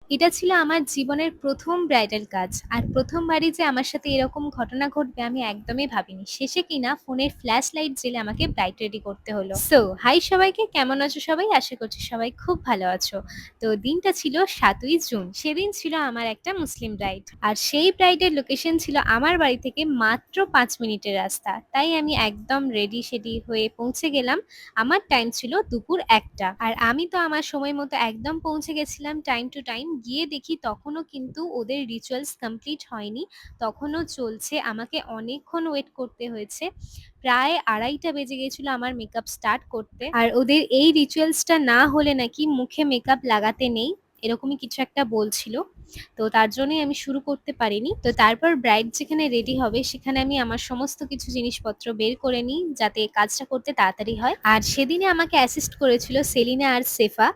এটা ছিল আমার জীবনের ১ম ব্রাইডাল কাজ। আর ১ম বারই যে আমার সাথে এরকম ঘটনা ঘটবে আমি একদমই ভাবিনি। শেষে কিনা ফোনের ফ্ল্যাশ লাইট জ্বেলে আমাকে ব্রাইড রেডি করতে হলো। সো হাই সবাইকে, কেমন আছো সবাই? আশা করছি সবাই খুব ভালো আছো। তো দিনটা ছিল ৭ই জুন। সেদিন ছিল আমার একটা মুসলিম ব্রাইড। আর সেই ব্রাইডের লোকেশন ছিল আমার বাড়ি থেকে মাত্র ৫ মিনিটের রাস্তা। তাই আমি একদম রেডি-সেডি হয়ে পৌঁছে গেলাম। আমার টাইম ছিল দুপুর ১টা। আর আমি তো আমার সময় মতো একদম পৌঁছে গেছিলাম টাইম টু টাইম। গিয়ে দেখি তখনও কিন্তু ওদের রিচুয়ালস কমপ্লিট হয়নি। তখনও চলছে। আমাকে অনেকক্ষণ ওয়েট করতে হয়েছে। প্রায় ২:৩০ বেজে গেছিল আমার মেকআপ স্টার্ট করতে। আর ওদের এই রিচুয়ালসটা না হলে নাকি মুখে মেকআপ লাগাতে নেই। এরকমই কিছু একটা বলছিল। তো তার জন্যই আমি শুরু করতে পারিনি। তো তারপর ব্রাইড যেখানে রেডি হবে সেখানে আমি আমার সমস্ত কিছু জিনিসপত্র বের করে নিই যাতে কাজটা করতে তাড়াতাড়ি হয়। আর সেদিনে আমাকে অ্যাসিস্ট করেছিল সেলিনা আর সেফা।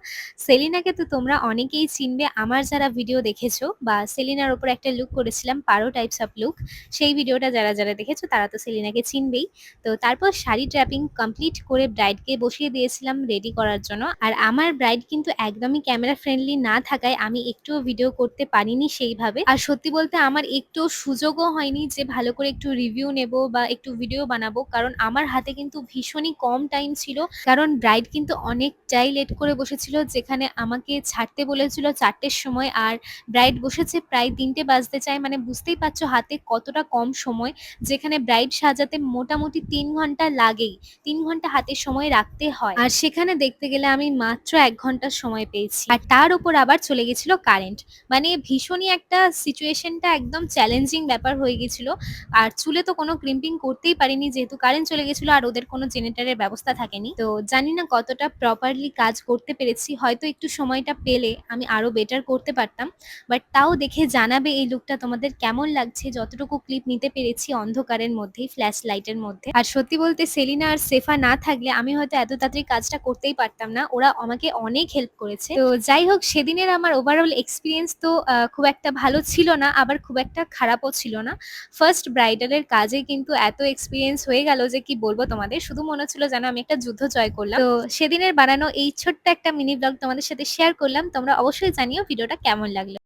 সেলিনাকে তো তোমরা অনেকেই চিনবে, আমার যারা ভিডিও দেখেছো, বা সেলিনার ওপর একটা লুক করেছিলাম পারো টাইপস অফ লুক, সেই ভিডিওটা যারা যারা দেখেছো তারা তো সেলিনাকে চিনবেই। তো তারপর শাড়ি ট্র্যাপিং কমপ্লিট করে ব্রাইডকে বসিয়ে দিয়েছিলাম রেডি করার জন্য। আর আমার ব্রাইড কিন্তু একদমই ক্যামেরা ফ্রেন্ডলি না থাকায় আমি একটুও ভিডিও করতে পারিনি সেইভাবে। আর সত্যি বলতে আমার একটুও সুযোগও হয়নি যে ভালো করে একটু রিভিউ নেব বা একটু ভিডিও বানাবো, কারণ আমার হাতে কিন্তু ভীষণই কম টাইম ছিল। কারণ ব্রাইড কিন্তু অনেকটাই লেট করে বসেছিল, যেখানে আমাকে ছাড়তে বলেছিল ৪টের সময়, আর ব্রাইড বসেছে প্রায় ৩টে বাজতে চায়। মানে বুঝতেই পারছো হাতে কতটা কম সময়, যেখানে ব্রাইড সাজাতে মোটামুটি ৩ ঘন্টা লাগেই। ৩ ঘন্টা হাতে সময় রাখতে হয়, আর সেখানে দেখতে গেলে আমি মাত্র ১ ঘন্টার সময় পেয়েছি। আর তার উপর আবার চলে গেছিল কারেন্ট। মানে ভীষণই একটা সিচুয়েশনটা একদম চ্যালেঞ্জিং ব্যাপার হয়ে গেছিল। আর চুলে তো কোনো ক্রিম্পিং করতেই পারিনি যেহেতু কারেন্ট চলে গেছিল, আর ওদের কোনো জেনারেটরের ব্যবস্থা থাকেনি। তো জানি না কতটা প্রপারলি কাজ করতে পেরেছি, হয়তো একটু সময়টা পেলে আমি আরো বেটার করতে পারতাম। বাট তাও দেখে জানাবে এই লুকটা তোমাদের কেমন লাগছে, যতটুকু ক্লিপ নিতে পেরেছি অন্ধকারের মধ্যেই, ফ্ল্যাশ লাইটের মধ্যে। আর সত্যি বলতে সেলিনা আর সেফা না থাকলে আমি হয়তো এত তাড়াতাড়ি কাজটা করতেই পারতাম না। ওরা আমাকে অনেক হেল্প করেছে। তো যাই হোক, সেদিনের আমার ওভারঅল এক্সপিরিয়েন্স তো খুব একটা ভালো ছিল না, আবার খুব একটা খারাপও ছিল না। ফার্স্ট ব্রাইডালের কাজে কিন্তু এত এক্সপিরিয়েন্স হয়ে গেল যে কি বলবো তোমাদের, শুধু মনে হচ্ছিল যেন আমি একটা যুদ্ধ জয় করলাম। তো সেদিনের বানানো এই ছোট্ট একটা মিনি ব্লগ তোমাদের সাথে শেয়ার করলাম। তোমরা অবশ্যই জানিও ভিডিওটা কেমন লাগলো।